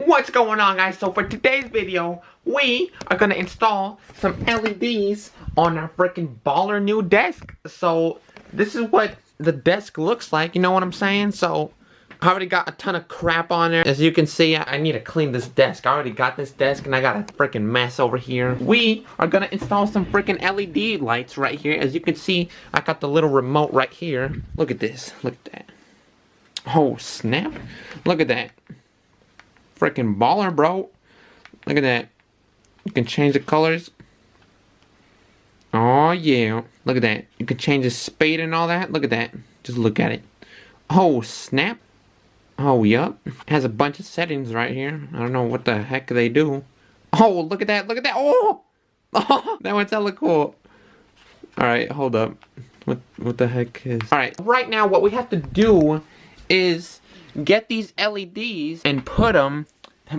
What's going on, guys? So for today's video, we are gonna install some LEDs on our freaking baller new desk. So this is what the desk looks like, you know what I'm saying? So I already got a ton of crap on there. As you can see, I need to clean this desk. I already got this desk and I got a freaking mess over here. We are gonna install some freaking LED lights right here. As you can see, I got the little remote right here. Look at this, look at that. Oh snap, look at that. Freaking baller, bro. Look at that. You can change the colors. Oh yeah, look at that. You can change the speed and all that. Look at that. Just look at it. Oh snap. Oh yup. It has a bunch of settings right here. I don't know what the heck they do. Oh, look at that. Look at that. Oh, oh, that one's hella cool. Alright, hold up. What the heck is... Alright, right now what we have to do is get these LEDs and put them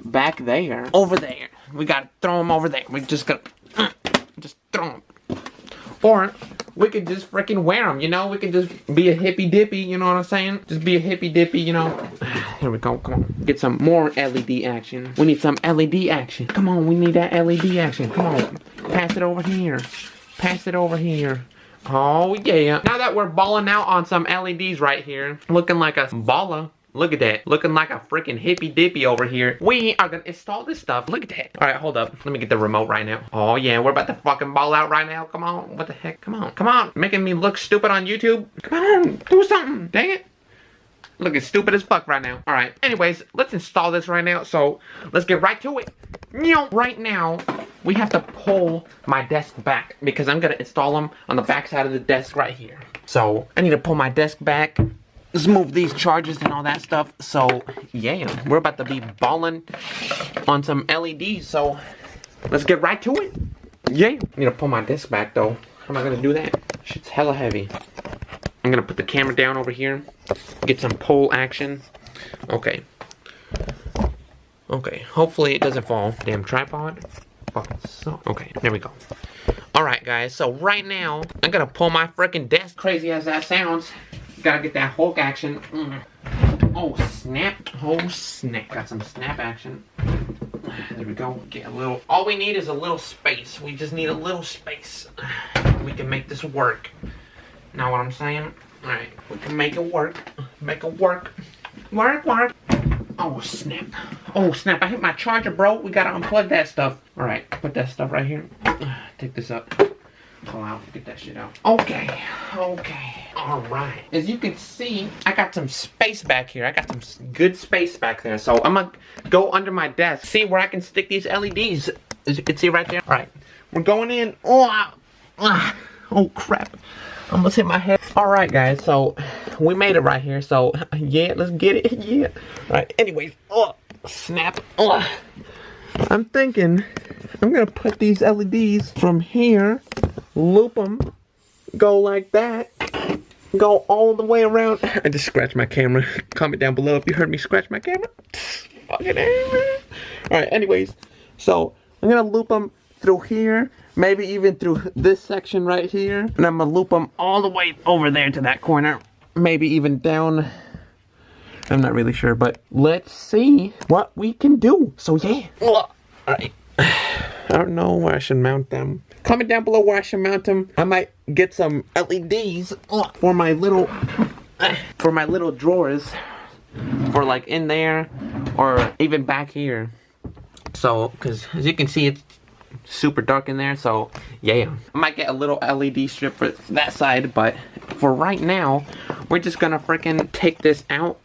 back there. Over there. We gotta throw them over there. We just gotta just throw them. Or we could just freaking wear them, you know? We could just be a hippy dippy, you know what I'm saying? Just be a hippy dippy, you know? Here we go, come on. Get some more LED action. We need some LED action. Come on, we need that LED action. Come on. Pass it over here. Pass it over here. Oh yeah. Now that we're balling out on some LEDs right here, looking like a baller. Look at that. Looking like a freaking hippy dippy over here. We are gonna install this stuff. Look at that. Alright, hold up. Let me get the remote right now. Oh yeah, we're about to fucking ball out right now. Come on. What the heck? Come on. Come on. Making me look stupid on YouTube. Come on. Do something. Dang it. Looking stupid as fuck right now. Alright. Anyways, let's install this right now. So, let's get right to it. Right now, we have to pull my desk back because I'm gonna install them on the back side of the desk right here. So, I need to pull my desk back. Let's move these chargers and all that stuff. So, yeah, we're about to be balling on some LEDs. So, let's get right to it. Yeah. I need to pull my desk back, though. How am I going to do that? Shit's hella heavy. I'm going to put the camera down over here. Get some pole action. Okay. Okay. Hopefully it doesn't fall. Damn tripod. Fucking so. Okay, there we go. Alright, guys. So, right now, I'm going to pull my freaking desk. Crazy as that sounds. Gotta get that Hulk action. Oh snap. Oh snap. Got some snap action. There we go. Get a little. All we need is a little space. We just need a little space. We can make this work. Know what I'm saying? Alright. We can make it work. Make it work. Work, work. Oh snap. Oh snap. I hit my charger, bro. We gotta unplug that stuff. Alright. Put that stuff right here. Take this up. Pull out, get that shit out. Okay, okay, alright. As you can see, I got some space back here. I got some good space back there. So I'm gonna go under my desk, see where I can stick these LEDs. As you can see right there. Alright, we're going in. Oh crap. I almost hit my head. Alright guys, so we made it right here. So yeah, let's get it. Yeah. Alright, anyways. Oh, snap. Oh. I'm thinking I'm gonna put these LEDs from here, loop them, go like that, go all the way around. I just scratched my camera. Comment down below if you heard me scratch my camera. Fucking Alright, anyways, so I'm gonna loop them through here, maybe even through this section right here, and I'm gonna loop them all the way over there to that corner, maybe even down. I'm not really sure, but let's see what we can do. So yeah. Alright. I don't know where I should mount them. Comment down below where I should mount them. I might get some LEDs for my little drawers. For like in there or even back here. So, because as you can see, it's super dark in there. So yeah. I might get a little LED strip for that side, but for right now, we're just gonna freaking take this out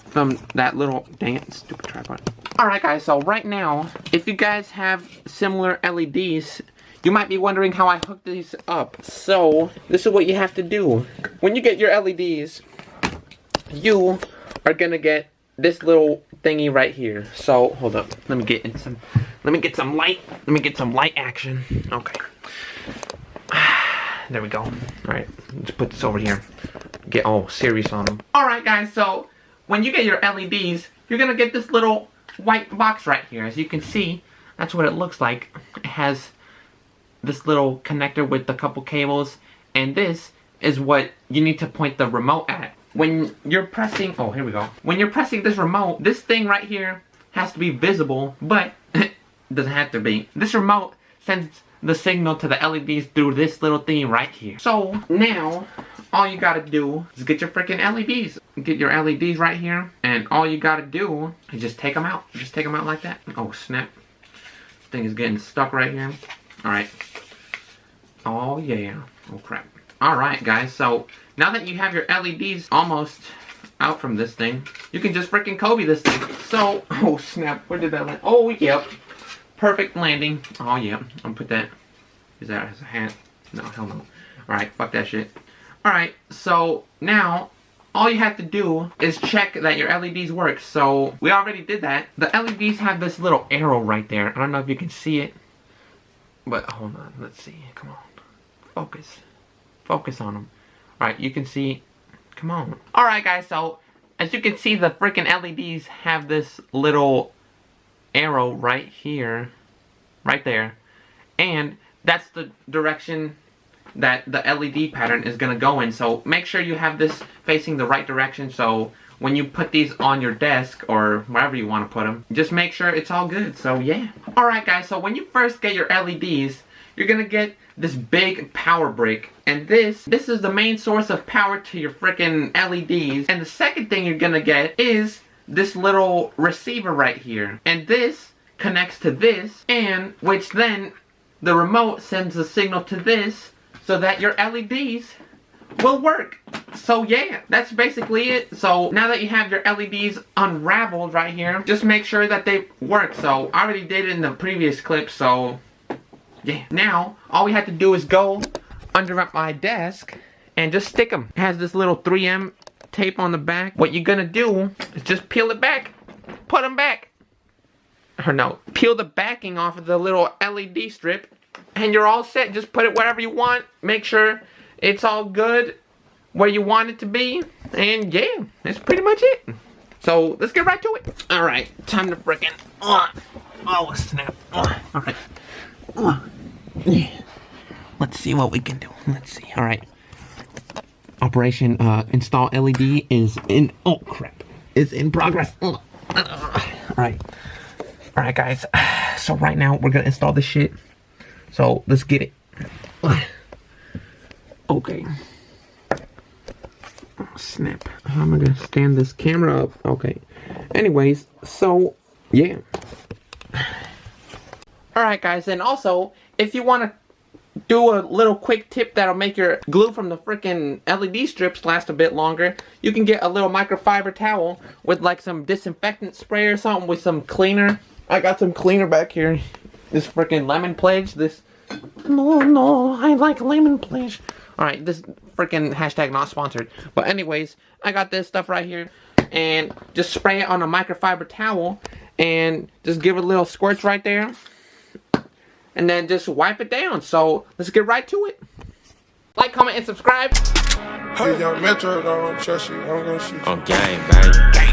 from that little, dang it, stupid tripod. Alright guys, so right now, if you guys have similar LEDs, you might be wondering how I hook these up. So, this is what you have to do. When you get your LEDs, you are gonna get this little thingy right here. So, hold up, let me get some light. Let me get some light action. Okay. There we go. Alright, let's put this over here. Get all serious on them. Alright guys, so when you get your LEDs, you're gonna get this little white box right here. As you can see, that's what it looks like. It has this little connector with a couple cables, and this is what you need to point the remote at. When you're pressing, oh here we go. When you're pressing this remote, this thing right here has to be visible, but it doesn't have to be. This remote sends the signal to the LEDs through this little thing right here. So now all you gotta do is get your freaking LEDs. Get your LEDs right here, and all you gotta do is just take them out. Just take them out like that. Oh snap. This thing is getting stuck right here. Alright. Oh yeah. Oh crap. Alright guys, so now that you have your LEDs almost out from this thing, you can just freaking Kobe this thing. So, oh snap, where did that land? Oh yep. Perfect landing. Oh yeah. I'm gonna put that. Is that as a hat? No, hell no. Alright, fuck that shit. Alright, so now all you have to do is check that your LEDs work. So we already did that. The LEDs have this little arrow right there. I don't know if you can see it, but hold on, let's see. Come on. Focus. Focus on them. Alright, you can see. Come on. Alright guys, so as you can see, the freaking LEDs have this little arrow right here. Right there. And that's the direction that the LED pattern is going to go in. So make sure you have this facing the right direction, so when you put these on your desk or wherever you want to put them, just make sure it's all good. So yeah. Alright guys, so when you first get your LEDs, you're going to get this big power brick, and this is the main source of power to your freaking LEDs. And the second thing you're going to get is this little receiver right here, and this connects to this, and which then the remote sends a signal to this so that your LEDs will work. So yeah, that's basically it. So now that you have your LEDs unraveled right here, just make sure that they work. So I already did it in the previous clip, so yeah. Now all we have to do is go under my desk and just stick them. It has this little 3M tape on the back. What you're gonna do is just peel it back, put them back. Or no, peel the backing off of the little LED strip, and you're all set. Just put it wherever you want. Make sure it's all good where you want it to be. And yeah, that's pretty much it. So let's get right to it. Alright, time to frickin' oh snap. Alright. Let's see what we can do. Let's see. Alright. Operation install LED is in, oh crap, is in progress. Alright. Alright guys, so right now we're gonna install this shit. So let's get it. Okay. Oh snap. How am I gonna stand this camera up? Okay. Anyways, so yeah. Alright guys, and also if you wanna do a little quick tip that'll make your glue from the freaking LED strips last a bit longer, you can get a little microfiber towel with like some disinfectant spray or something with some cleaner. I got some cleaner back here. This freaking lemon pledge. This. No, I like lemon pledge. Alright, this freaking hashtag not sponsored. But anyways, I got this stuff right here. And just spray it on a microfiber towel. And just give it a little squirts right there. And then just wipe it down. So, let's get right to it. Like, comment, and subscribe. Hey, young Metro, don't trust you. I'm gonna shoot you. Okay, baby.